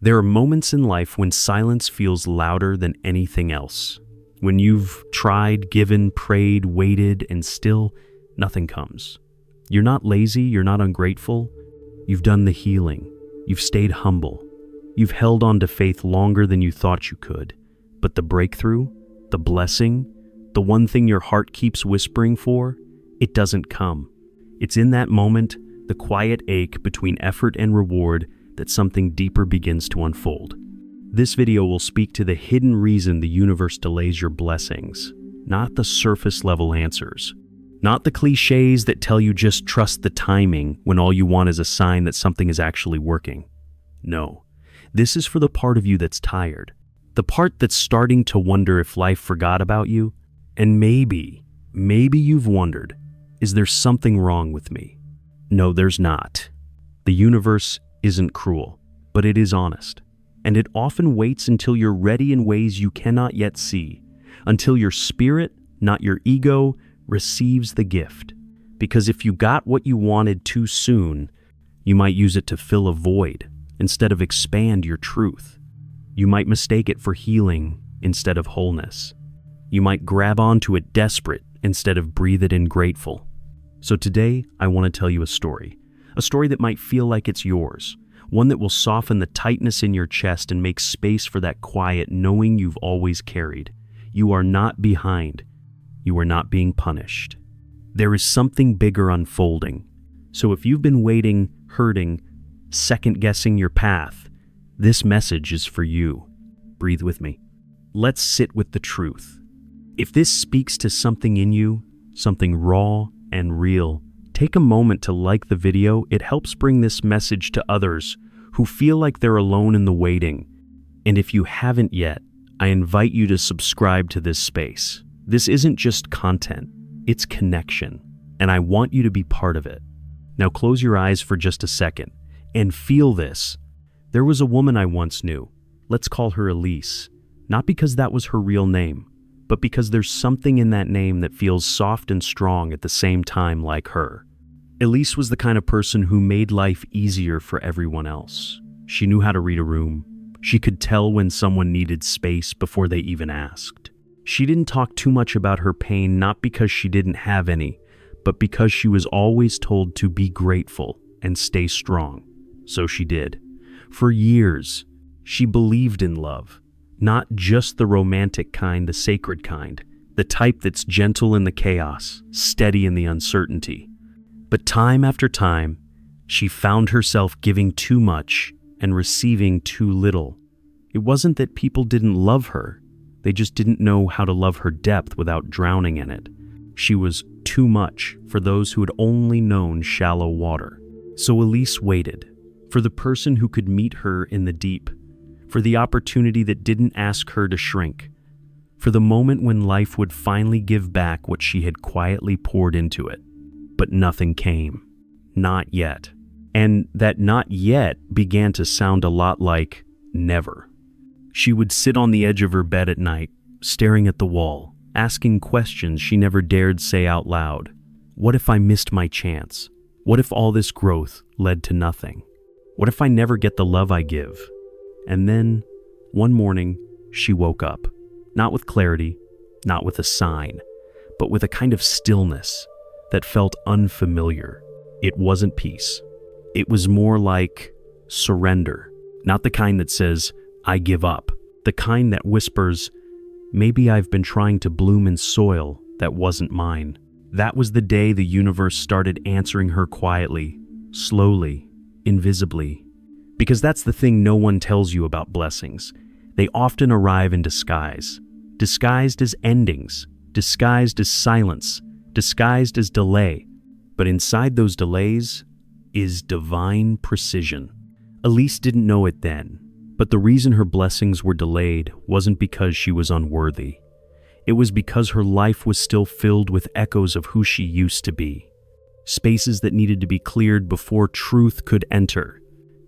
There are moments in life when silence feels louder than anything else. When you've tried, given, prayed, waited, and still nothing comes. You're not lazy, you're not ungrateful. You've done the healing. You've stayed humble. You've held on to faith longer than you thought you could. But the breakthrough, the blessing, the one thing your heart keeps whispering for, it doesn't come. It's in that moment, the quiet ache between effort and reward, that something deeper begins to unfold. This video will speak to the hidden reason the universe delays your blessings, not the surface level answers. Not the cliches that tell you just trust the timing when all you want is a sign that something is actually working. No, this is for the part of you that's tired. The part that's starting to wonder if life forgot about you. And maybe you've wondered, is there something wrong with me? No, there's not. The universe isn't cruel, but it is honest. And it often waits until you're ready in ways you cannot yet see, until your spirit, not your ego, receives the gift. Because if you got what you wanted too soon, you might use it to fill a void instead of expand your truth. You might mistake it for healing instead of wholeness. You might grab onto it desperate instead of breathe it in grateful. So today, I want to tell you a story that might feel like it's yours, one that will soften the tightness in your chest and make space for that quiet knowing you've always carried. You are not behind. You are not being punished. There is something bigger unfolding. So if you've been waiting, hurting, second-guessing your path, this message is for you. Breathe with me. Let's sit with the truth. If this speaks to something in you, something raw and real, take a moment to like the video. It helps bring this message to others who feel like they're alone in the waiting. And if you haven't yet, I invite you to subscribe to this space. This isn't just content, it's connection, and I want you to be part of it. Now close your eyes for just a second and feel this. There was a woman I once knew. Let's call her Elise. Not because that was her real name, but because there's something in that name that feels soft and strong at the same time like her. Elise was the kind of person who made life easier for everyone else. She knew how to read a room. She could tell when someone needed space before they even asked. She didn't talk too much about her pain, not because she didn't have any, but because she was always told to be grateful and stay strong. So she did. For years, she believed in love, not just the romantic kind, the sacred kind, the type that's gentle in the chaos, steady in the uncertainty. But time after time, she found herself giving too much and receiving too little. It wasn't that people didn't love her. They just didn't know how to love her depth without drowning in it. She was too much for those who had only known shallow water. So Elise waited for the person who could meet her in the deep, for the opportunity that didn't ask her to shrink, for the moment when life would finally give back what she had quietly poured into it. But nothing came. Not yet. And that not yet began to sound a lot like never. She would sit on the edge of her bed at night, staring at the wall, asking questions she never dared say out loud. What if I missed my chance? What if all this growth led to nothing? What if I never get the love I give? And then, one morning, she woke up, not with clarity, not with a sign, but with a kind of stillness that felt unfamiliar. It wasn't peace. It was more like surrender, not the kind that says, I give up, the kind that whispers, maybe I've been trying to bloom in soil that wasn't mine. That was the day the universe started answering her quietly, slowly, invisibly. Because that's the thing no one tells you about blessings. They often arrive in disguise, disguised as endings, disguised as silence, disguised as delay. But inside those delays is divine precision. Elise didn't know it then, but the reason her blessings were delayed wasn't because she was unworthy. It was because her life was still filled with echoes of who she used to be. Spaces that needed to be cleared before truth could enter.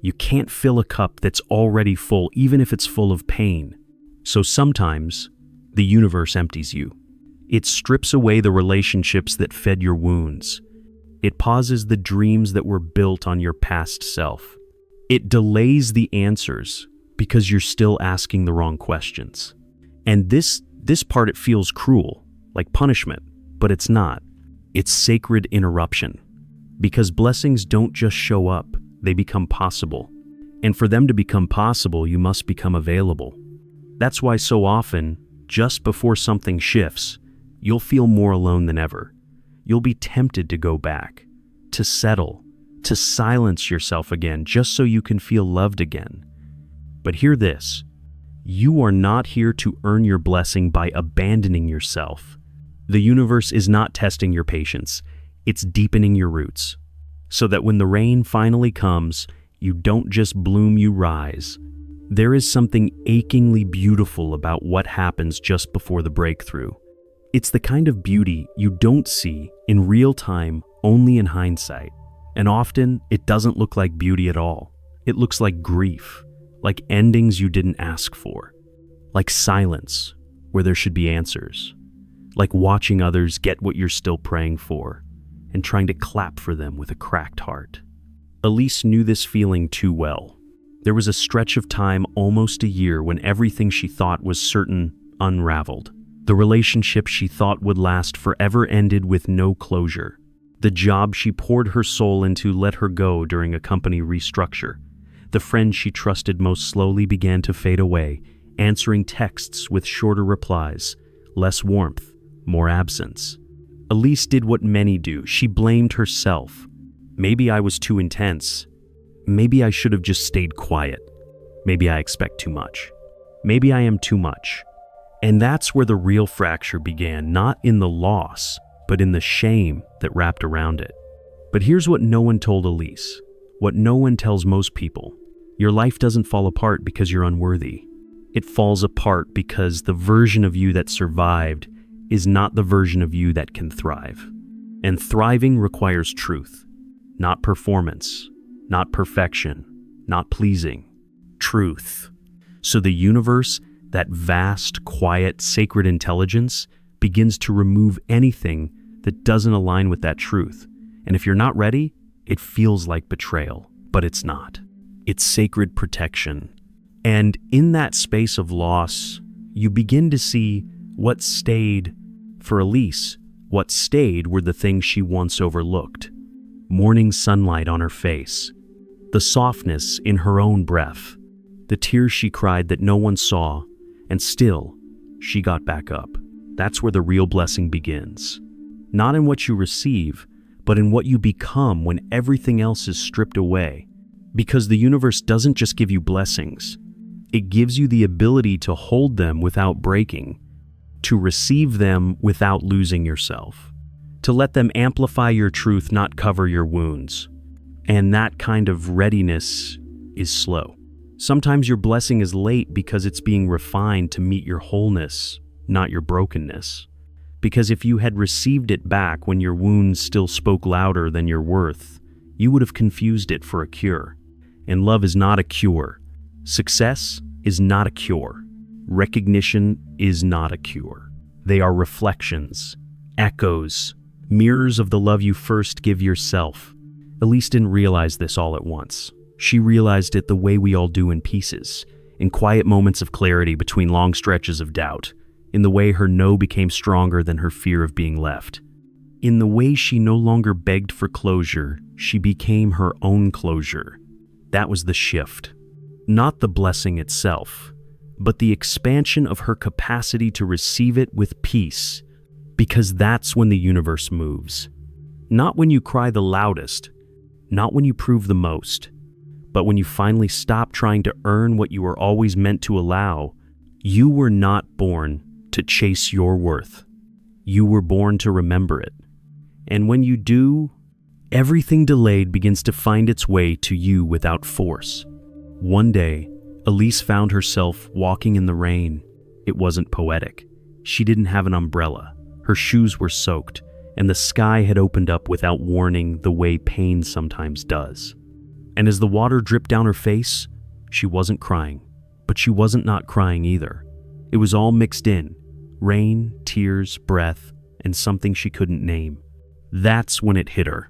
You can't fill a cup that's already full, even if it's full of pain. So sometimes, the universe empties you. It strips away the relationships that fed your wounds. It pauses the dreams that were built on your past self. It delays the answers because you're still asking the wrong questions. And this part, it feels cruel, like punishment, but it's not. It's sacred interruption. Because blessings don't just show up, they become possible. And for them to become possible, you must become available. That's why so often, just before something shifts, you'll feel more alone than ever. You'll be tempted to go back, to settle, to silence yourself again, just so you can feel loved again. But hear this, you are not here to earn your blessing by abandoning yourself. The universe is not testing your patience, it's deepening your roots, so that when the rain finally comes, you don't just bloom, you rise. There is something achingly beautiful about what happens just before the breakthrough. It's the kind of beauty you don't see in real time, only in hindsight. And often, it doesn't look like beauty at all. It looks like grief, like endings you didn't ask for, like silence where there should be answers, like watching others get what you're still praying for and trying to clap for them with a cracked heart. Elise knew this feeling too well. There was a stretch of time, almost a year, when everything she thought was certain unraveled. The relationship she thought would last forever ended with no closure. The job she poured her soul into let her go during a company restructure. The friend she trusted most slowly began to fade away, answering texts with shorter replies, less warmth, more absence. Elise did what many do. She blamed herself. Maybe I was too intense. Maybe I should have just stayed quiet. Maybe I expect too much. Maybe I am too much. And that's where the real fracture began, not in the loss, but in the shame that wrapped around it. But here's what no one told Elise, what no one tells most people. Your life doesn't fall apart because you're unworthy. It falls apart because the version of you that survived is not the version of you that can thrive. And thriving requires truth, not performance, not perfection, not pleasing. Truth. So the universe, that vast, quiet, sacred intelligence, begins to remove anything that doesn't align with that truth. And if you're not ready, it feels like betrayal, but it's not. It's sacred protection. And in that space of loss, you begin to see what stayed for Elise. What stayed were the things she once overlooked. Morning sunlight on her face, the softness in her own breath, the tears she cried that no one saw, and still, she got back up. That's where the real blessing begins. Not in what you receive, but in what you become when everything else is stripped away. Because the universe doesn't just give you blessings, it gives you the ability to hold them without breaking, to receive them without losing yourself, to let them amplify your truth, not cover your wounds. And that kind of readiness is slow. Sometimes your blessing is late because it's being refined to meet your wholeness, not your brokenness. Because if you had received it back when your wounds still spoke louder than your worth, you would have confused it for a cure. And love is not a cure. Success is not a cure. Recognition is not a cure. They are reflections, echoes, mirrors of the love you first give yourself. Elise didn't realize this all at once. She realized it the way we all do in pieces, in quiet moments of clarity between long stretches of doubt, in the way her no became stronger than her fear of being left. In the way she no longer begged for closure, she became her own closure. That was the shift. Not the blessing itself, but the expansion of her capacity to receive it with peace, because that's when the universe moves. Not when you cry the loudest, not when you prove the most, but when you finally stop trying to earn what you were always meant to allow. You were not born to chase your worth. You were born to remember it. And when you do, everything delayed begins to find its way to you without force. One day, Elise found herself walking in the rain. It wasn't poetic. She didn't have an umbrella. Her shoes were soaked, and the sky had opened up without warning the way pain sometimes does. And as the water dripped down her face, she wasn't crying, but she wasn't not crying either. It was all mixed in: rain, tears, breath, and something she couldn't name. That's when it hit her.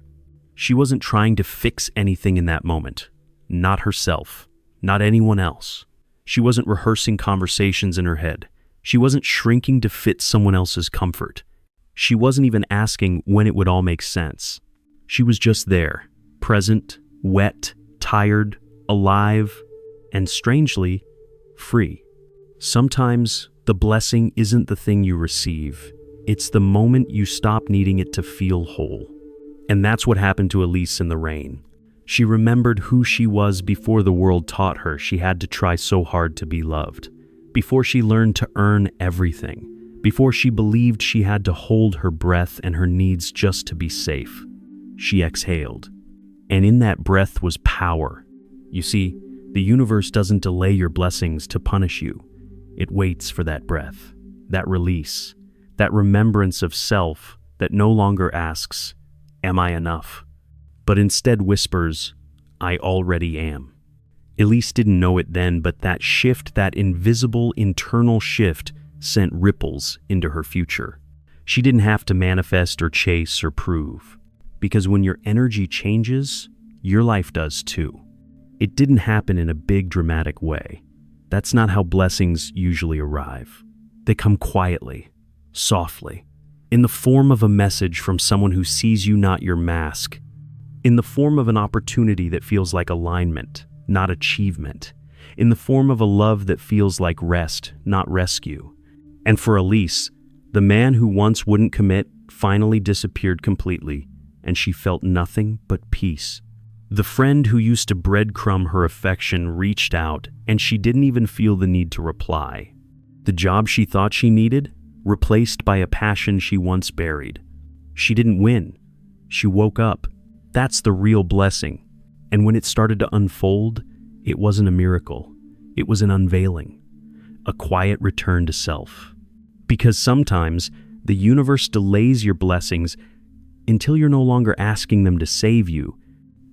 She wasn't trying to fix anything in that moment. Not herself, not anyone else. She wasn't rehearsing conversations in her head. She wasn't shrinking to fit someone else's comfort. She wasn't even asking when it would all make sense. She was just there, present, wet, tired, alive, and strangely, free. Sometimes the blessing isn't the thing you receive. It's the moment you stop needing it to feel whole. And that's what happened to Elise in the rain. She remembered who she was before the world taught her she had to try so hard to be loved. Before she learned to earn everything. Before she believed she had to hold her breath and her needs just to be safe. She exhaled. And in that breath was power. You see, the universe doesn't delay your blessings to punish you. It waits for that breath, that release, that remembrance of self that no longer asks, "Am I enough?" but instead whispers, "I already am." Elise didn't know it then, but that shift, that invisible internal shift, sent ripples into her future. She didn't have to manifest or chase or prove, because when your energy changes, your life does too. It didn't happen in a big dramatic way. That's not how blessings usually arrive. They come quietly, softly, in the form of a message from someone who sees you, not your mask, in the form of an opportunity that feels like alignment, not achievement, in the form of a love that feels like rest, not rescue. And for Elise, the man who once wouldn't commit finally disappeared completely, and she felt nothing but peace. The friend who used to breadcrumb her affection reached out, and she didn't even feel the need to reply. The job she thought she needed, replaced by a passion she once buried. She didn't win. She woke up. That's the real blessing. And when it started to unfold, it wasn't a miracle. It was an unveiling, a quiet return to self. Because sometimes the universe delays your blessings until you're no longer asking them to save you.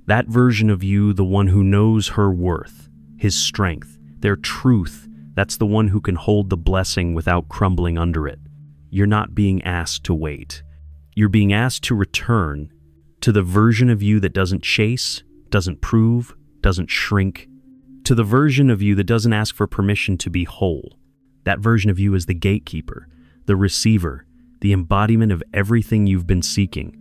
That version of you, the one who knows her worth, his strength, their truth, that's the one who can hold the blessing without crumbling under it. You're not being asked to wait. You're being asked to return to the version of you that doesn't chase, doesn't prove, doesn't shrink, to the version of you that doesn't ask for permission to be whole. That version of you is the gatekeeper, the receiver, the embodiment of everything you've been seeking.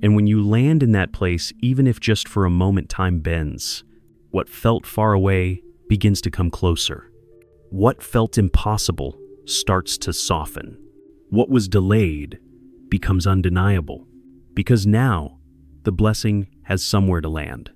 And when you land in that place, even if just for a moment time bends, what felt far away begins to come closer. What felt impossible starts to soften. What was delayed becomes undeniable. Because now, the blessing has somewhere to land.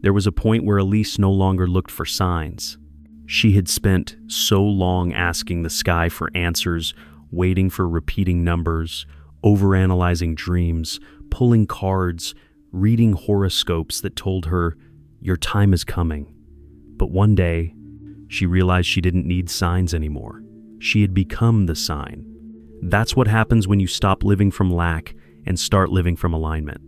There was a point where Elise no longer looked for signs. She had spent so long asking the sky for answers, waiting for repeating numbers, overanalyzing dreams, pulling cards, reading horoscopes that told her, "Your time is coming." But one day, she realized she didn't need signs anymore. She had become the sign. That's what happens when you stop living from lack and start living from alignment.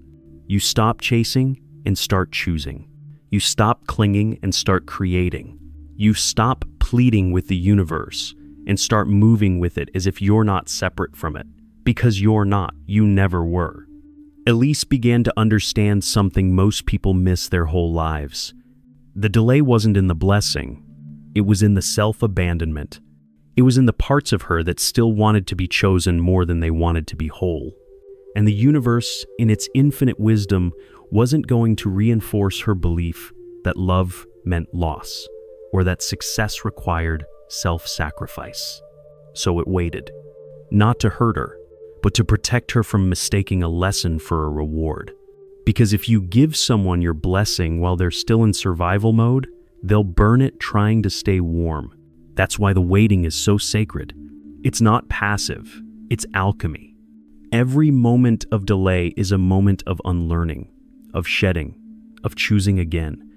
You stop chasing and start choosing. You stop clinging and start creating. You stop pleading with the universe and start moving with it as if you're not separate from it. Because you're not. You never were. Elise began to understand something most people miss their whole lives. The delay wasn't in the blessing. It was in the self-abandonment. It was in the parts of her that still wanted to be chosen more than they wanted to be whole. And the universe, in its infinite wisdom, wasn't going to reinforce her belief that love meant loss, or that success required self-sacrifice. So it waited, not to hurt her, but to protect her from mistaking a lesson for a reward. Because if you give someone your blessing while they're still in survival mode, they'll burn it trying to stay warm. That's why the waiting is so sacred. It's not passive, it's alchemy. Every moment of delay is a moment of unlearning, of shedding, of choosing again.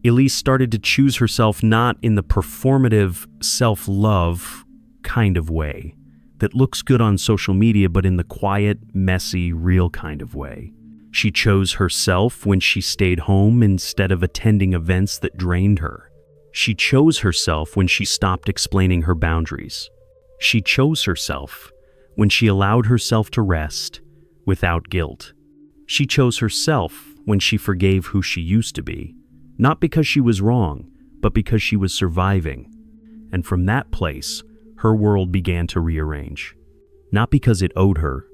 Elise started to choose herself not in the performative self-love kind of way that looks good on social media, but in the quiet, messy, real kind of way. She chose herself when she stayed home instead of attending events that drained her. She chose herself when she stopped explaining her boundaries. She chose herself when she allowed herself to rest without guilt. She chose herself when she forgave who she used to be, not because she was wrong, but because she was surviving. and from that place, her world began to rearrange. Not because it owed her,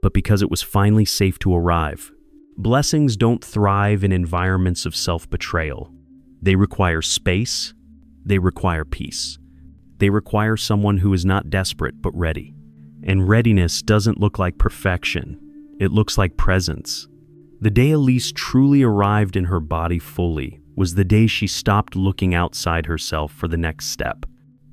but because it was finally safe to arrive. Blessings don't thrive in environments of self-betrayal. They require space. They require peace. They require someone who is not desperate but ready. And readiness doesn't look like perfection. It looks like presence. The day Elise truly arrived in her body fully was the day she stopped looking outside herself for the next step.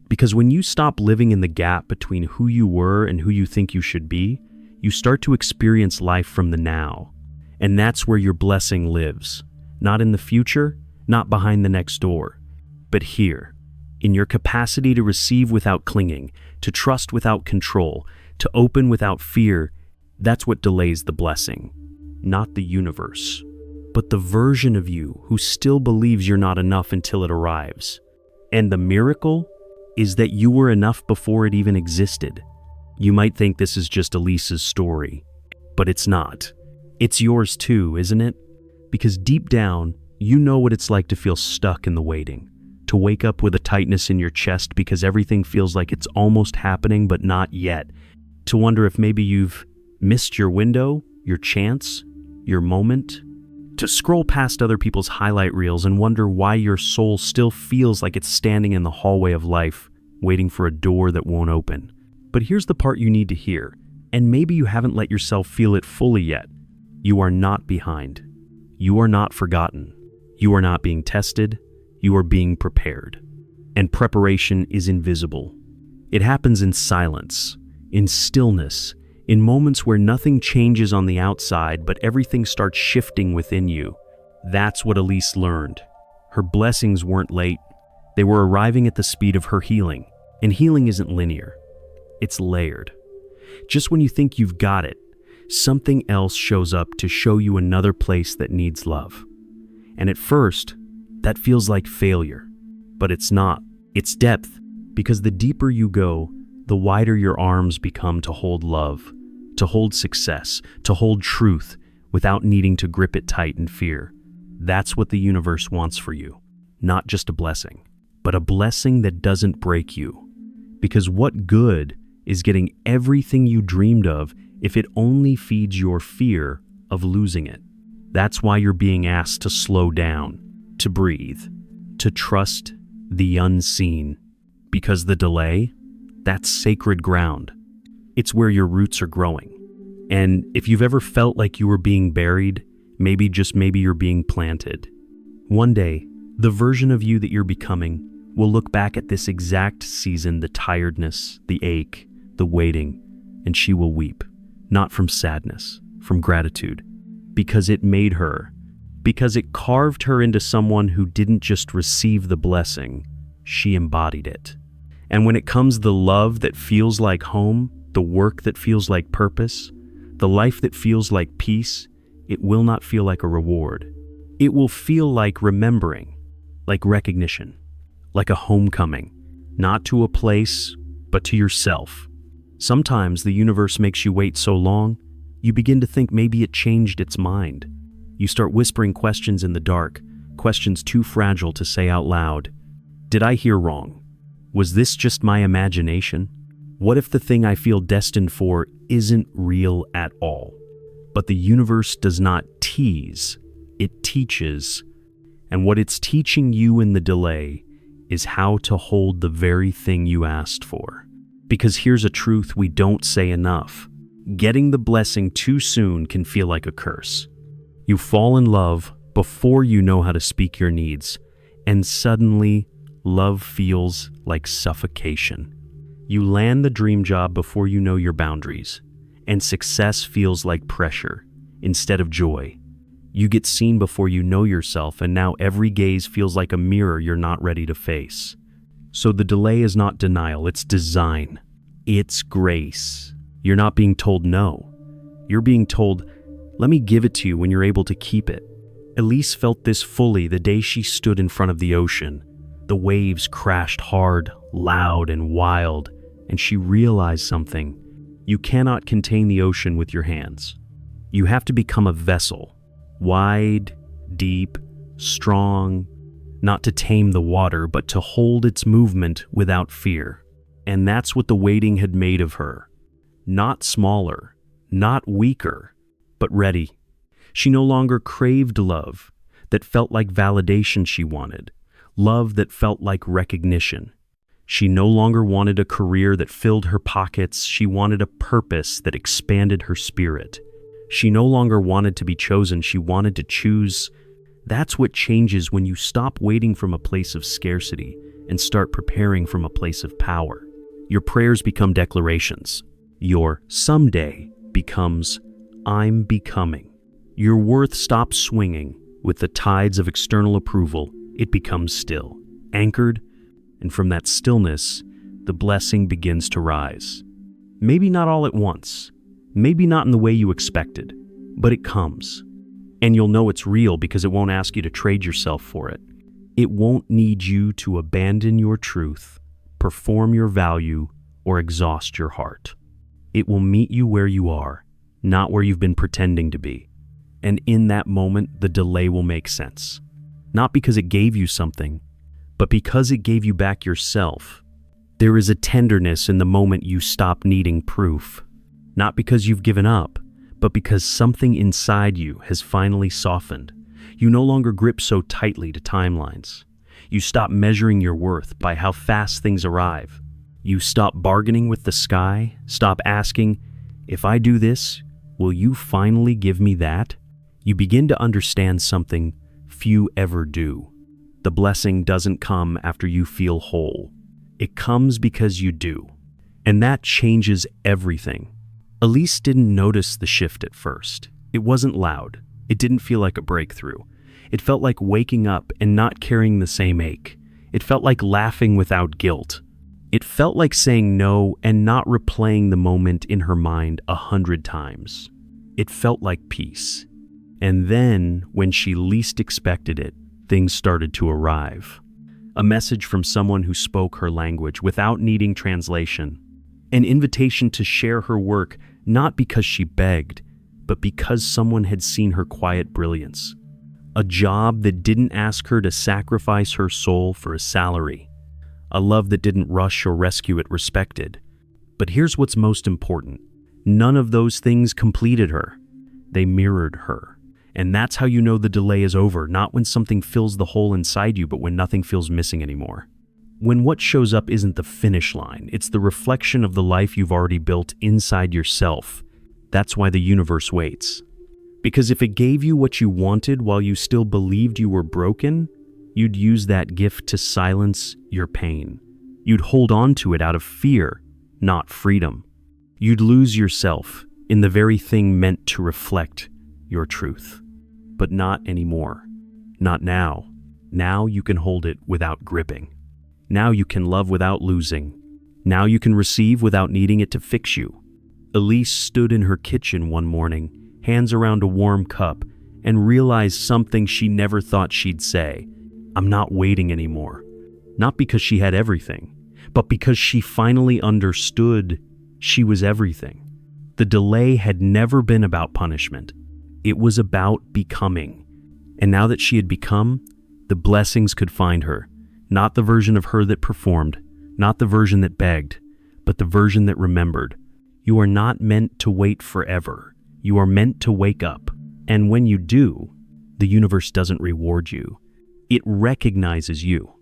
Because when you stop living in the gap between who you were and who you think you should be, you start to experience life from the now. And that's where your blessing lives. Not in the future, not behind the next door, but here, in your capacity to receive without clinging, to trust without control, to open without fear. That's what delays the blessing. Not the universe, but the version of you who still believes you're not enough until it arrives. And the miracle is that you were enough before it even existed. You might think this is just Elise's story, but it's not. It's yours too, isn't it? Because deep down, you know what it's like to feel stuck in the waiting, to wake up with a tightness in your chest because everything feels like it's almost happening but not yet, to wonder if maybe you've missed your window, your chance, your moment, to scroll past other people's highlight reels and wonder why your soul still feels like it's standing in the hallway of life, waiting for a door that won't open. But here's the part you need to hear, and maybe you haven't let yourself feel it fully yet. You are not behind. You are not forgotten. You are not being tested. You are being prepared. And preparation is invisible. It happens in silence, in stillness, in moments where nothing changes on the outside, but everything starts shifting within you. That's what Elise learned. Her blessings weren't late. They were arriving at the speed of her healing. And healing isn't linear. It's layered. Just when you think you've got it, something else shows up to show you another place that needs love. And at first, that feels like failure. But it's not. It's depth. Because the deeper you go, the wider your arms become to hold love, to hold success, to hold truth without needing to grip it tight in fear. That's what the universe wants for you. Not just a blessing, but a blessing that doesn't break you. Because what good is getting everything you dreamed of if it only feeds your fear of losing it? That's why you're being asked to slow down, to breathe, to trust the unseen. Because the delay, that's sacred ground. It's where your roots are growing. And if you've ever felt like you were being buried, maybe you're being planted. One day, the version of you that you're becoming will look back at this exact season, the tiredness, the ache, the waiting, and she will weep. Not from sadness, from gratitude. Because it made her. Because it carved her into someone who didn't just receive the blessing, she embodied it. And when it comes the love that feels like home, the work that feels like purpose, the life that feels like peace, it will not feel like a reward. It will feel like remembering, like recognition, like a homecoming, not to a place, but to yourself. Sometimes the universe makes you wait so long, you begin to think maybe it changed its mind. You start whispering questions in the dark, questions too fragile to say out loud. Did I hear wrong? Was this just my imagination? What if the thing I feel destined for isn't real at all? But the universe does not tease, it teaches. And what it's teaching you in the delay is how to hold the very thing you asked for. Because here's a truth we don't say enough. Getting the blessing too soon can feel like a curse. You fall in love before you know how to speak your needs, and suddenly, love feels like suffocation. You land the dream job before you know your boundaries, and success feels like pressure instead of joy. You get seen before you know yourself, and now every gaze feels like a mirror you're not ready to face. So the delay is not denial, it's design. It's grace. You're not being told no. You're being told, let me give it to you when you're able to keep it. Elise felt this fully the day she stood in front of the ocean. The waves crashed hard, loud, and wild, and she realized something. You cannot contain the ocean with your hands. You have to become a vessel. Wide, deep, strong, not to tame the water, but to hold its movement without fear. And that's what the waiting had made of her. Not smaller, not weaker, but ready. She no longer craved love that felt like validation she wanted, love that felt like recognition. She no longer wanted a career that filled her pockets. She wanted a purpose that expanded her spirit. She no longer wanted to be chosen. She wanted to choose. That's what changes when you stop waiting from a place of scarcity and start preparing from a place of power. Your prayers become declarations. Your someday becomes I'm becoming. Your worth stops swinging with the tides of external approval. It becomes still, anchored, and from that stillness, the blessing begins to rise. Maybe not all at once, maybe not in the way you expected, but it comes. And you'll know it's real because it won't ask you to trade yourself for it. It won't need you to abandon your truth, perform your value, or exhaust your heart. It will meet you where you are, not where you've been pretending to be. And in that moment, the delay will make sense. Not because it gave you something, but because it gave you back yourself. There is a tenderness in the moment you stop needing proof. Not because you've given up, but because something inside you has finally softened. You no longer grip so tightly to timelines. You stop measuring your worth by how fast things arrive. You stop bargaining with the sky, stop asking, if I do this, will you finally give me that? You begin to understand something few ever do. The blessing doesn't come after you feel whole. It comes because you do. And that changes everything. Elise didn't notice the shift at first. It wasn't loud. It didn't feel like a breakthrough. It felt like waking up and not carrying the same ache. It felt like laughing without guilt. It felt like saying no and not replaying the moment in her mind 100 times. It felt like peace. And then, when she least expected it, things started to arrive. A message from someone who spoke her language without needing translation. An invitation to share her work, not because she begged, but because someone had seen her quiet brilliance. A job that didn't ask her to sacrifice her soul for a salary. A love that didn't rush or rescue it respected. But here's what's most important. None of those things completed her. They mirrored her. And that's how you know the delay is over, not when something fills the hole inside you, but when nothing feels missing anymore. When what shows up isn't the finish line, it's the reflection of the life you've already built inside yourself. That's why the universe waits. Because if it gave you what you wanted while you still believed you were broken, you'd use that gift to silence your pain. You'd hold on to it out of fear, not freedom. You'd lose yourself in the very thing meant to reflect your truth. But not anymore. Not now. Now you can hold it without gripping. Now you can love without losing. Now you can receive without needing it to fix you. Elise stood in her kitchen one morning, hands around a warm cup, and realized something she never thought she'd say. I'm not waiting anymore. Not because she had everything, but because she finally understood she was everything. The delay had never been about punishment. It was about becoming. And now that she had become, the blessings could find her. Not the version of her that performed, not the version that begged, but the version that remembered. You are not meant to wait forever. You are meant to wake up. And when you do, the universe doesn't reward you. It recognizes you.